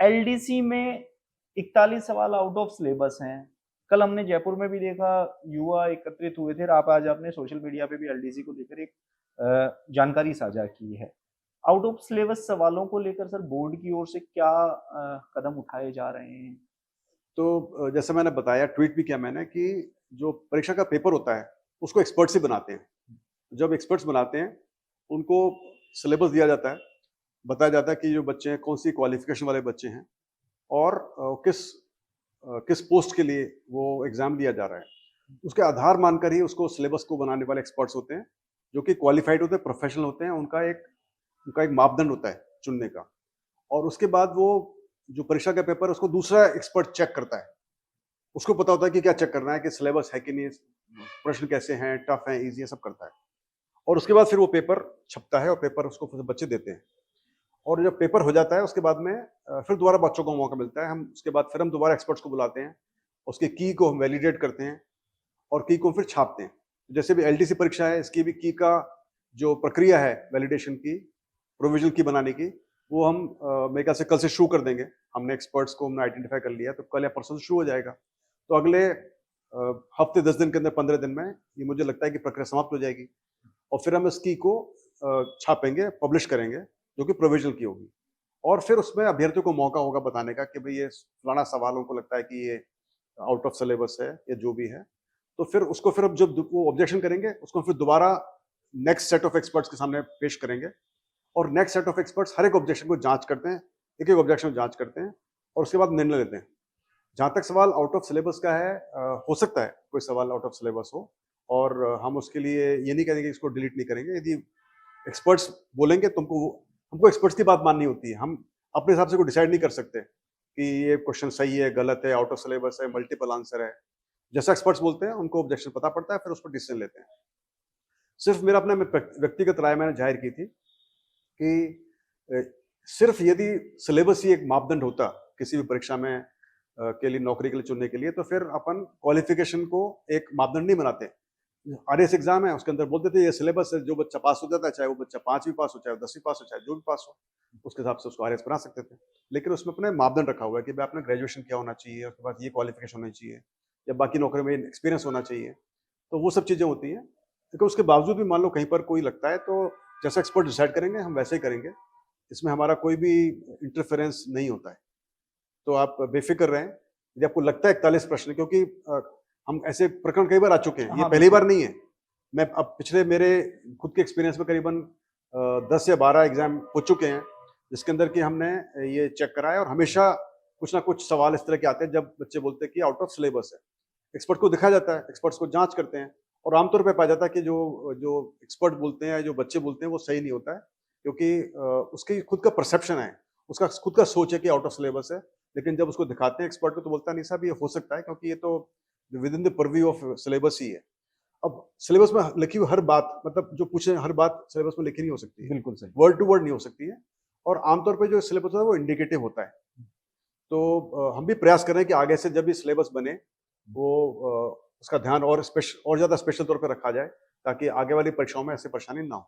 LDC में 41 सवाल out of syllabus हैं। कल हमने जयपुर में भी देखा, युवा एकत्रित हुए थे। आज आपने सोशल मीडिया पे भी एलडीसी को लेकर एक जानकारी साझा की है। आउट ऑफ सिलेबस सवालों को लेकर सर बोर्ड की ओर से क्या कदम उठाए जा रहे हैं? तो जैसे मैंने बताया, ट्वीट भी किया मैंने, कि जो परीक्षा का पेपर होता है उसको एक्सपर्ट्स ही बनाते हैं। जब एक्सपर्ट्स बनाते हैं उनको सिलेबस दिया जाता है, बताया जाता है कि जो बच्चे हैं कौन सी क्वालिफिकेशन वाले बच्चे हैं और किस पोस्ट के लिए वो एग्जाम दिया जा रहा है। उसके आधार मानकर ही उसको सिलेबस को बनाने वाले एक्सपर्ट्स होते हैं, जो कि क्वालिफाइड होते हैं, प्रोफेशनल होते हैं। उनका एक मापदंड होता है चुनने का, और उसके बाद वो जो परीक्षा का पेपर है उसको दूसरा एक्सपर्ट चेक करता है। उसको पता होता है कि क्या चेक करना है, कि सिलेबस है कि नहीं, प्रश्न कैसे हैं, टफ है, इजी है, सब करता है। और उसके बाद फिर वो पेपर छपता है और पेपर उसको फिर बच्चे देते हैं। और जब पेपर हो जाता है उसके बाद में फिर दोबारा बच्चों को मौका मिलता है। हम उसके बाद फिर हम दोबारा एक्सपर्ट्स को बुलाते हैं, उसके की को हम वैलिडेट करते हैं और की को फिर छापते हैं। जैसे भी एलटीसी परीक्षा है, इसकी भी की का जो प्रक्रिया है वैलिडेशन की, प्रोविजनल की बनाने की, वो हम मेरे ख्याल से कल से शुरू कर देंगे। हमने एक्सपर्ट्स को हमने आइडेंटिफाई कर लिया, तो कल या परसों से शुरू हो जाएगा। तो अगले हफ्ते 10 दिन के अंदर, 15 दिन में ये मुझे लगता है कि प्रक्रिया समाप्त हो जाएगी और फिर हम इस की को छापेंगे, पब्लिश करेंगे, जो कि प्रोविजनल की होगी। और फिर उसमें अभ्यर्थियों को मौका होगा बताने का कि भाई ये फलाना सवालों को लगता है कि ये आउट ऑफ सिलेबस है या जो भी है। तो फिर उसको फिर अब जब वो ऑब्जेक्शन करेंगे उसको फिर दोबारा नेक्स्ट सेट ऑफ एक्सपर्ट्स के सामने पेश करेंगे, और नेक्स्ट सेट ऑफ एक्सपर्ट्स हर एक ऑब्जेक्शन को जांच करते हैं, एक एक ऑब्जेक्शन जांच करते हैं और उसके बाद निर्णय लेते हैं। जहां तक सवाल आउट ऑफ सिलेबस का है, हो सकता है कोई सवाल आउट ऑफ सिलेबस हो, और हम उसके लिए ये नहीं करेंगे, इसको डिलीट नहीं करेंगे। यदि एक्सपर्ट्स बोलेंगे हमको एक्सपर्ट्स की बात माननी होती है। हम अपने हिसाब से कोई डिसाइड नहीं कर सकते कि ये क्वेश्चन सही है, गलत है, आउट ऑफ सिलेबस है, मल्टीपल आंसर है। जैसा एक्सपर्ट्स बोलते हैं उनको ऑब्जेक्शन पता पड़ता है, फिर उस पर डिसीजन लेते हैं। सिर्फ मेरा अपना व्यक्तिगत राय मैंने जाहिर की थी कि सिर्फ यदि सिलेबस ही एक मापदंड होता किसी भी परीक्षा में के लिए, नौकरी के लिए चुनने के लिए, तो फिर अपन क्वालिफिकेशन को एक मापदंड नहीं बनाते। आरएस एग्जाम है, उसके अंदर बोल देते ये सिलेबस है, जो बच्चा पास हो जाता है, चाहे वो बच्चा 5वीं पास हो, चाहे वो 10वीं पास हो, चाहे जो भी पास हो, उसके हिसाब से उसको आरएस बना सकते थे। लेकिन उसमें अपने मापदंड रखा हुआ है कि भाई आपने ग्रेजुएशन किया होना चाहिए, उसके बाद ये क्वालिफिकेशन होनी चाहिए, या बाकी नौकरी में एक्सपीरियंस होना चाहिए। तो वो सब चीजें होती हैं। लेकिन उसके बावजूद भी मान लो कहीं पर कोई लगता है, तो जैसा एक्सपर्ट डिसाइड करेंगे हम वैसे ही करेंगे। इसमें हमारा कोई भी इंटरफेरेंस नहीं होता है। तो आप बेफिक्र रहें। यदि आपको लगता है 41 प्रश्न, क्योंकि हम ऐसे प्रकरण कई बार आ चुके हैं, ये पहली बार नहीं है। मैं अब पिछले मेरे खुद के एक्सपीरियंस में करीबन 10 या 12 एग्जाम हो चुके हैं, जिसके अंदर कि हमने ये चेक कराया, और हमेशा कुछ ना कुछ सवाल इस तरह के आते हैं जब बच्चे बोलते हैं कि आउट ऑफ सिलेबस है। एक्सपर्ट को दिखाया जाता है, एक्सपर्ट्स को जांच करते हैं, और आमतौर पर पाया जाता है कि जो एक्सपर्ट बोलते हैं, जो बच्चे बोलते हैं, वो सही नहीं होता है, क्योंकि उसकी खुद का परसेप्शन है, उसका खुद का सोच है कि आउट ऑफ सिलेबस है। लेकिन जब उसको दिखाते हैं एक्सपर्ट को, तो बोलता नहीं साहब ये हो सकता है, क्योंकि ये तो within the purview of syllabus ही है। अब सिलेबस में लिखी हुई हर बात, मतलब जो पूछे हर बात सिलेबस में लिखी नहीं हो सकती है, बिल्कुल सही, वर्ड टू वर्ड नहीं हो सकती है। और आमतौर पे जो सिलेबस होता है वो इंडिकेटिव होता है। तो हम भी प्रयास कर रहे हैं कि आगे से जब भी सिलेबस बने, वो उसका ध्यान और ज्यादा स्पेशल तौर पर रखा जाए, ताकि आगे वाली परीक्षाओं में ऐसी परेशानी ना हो।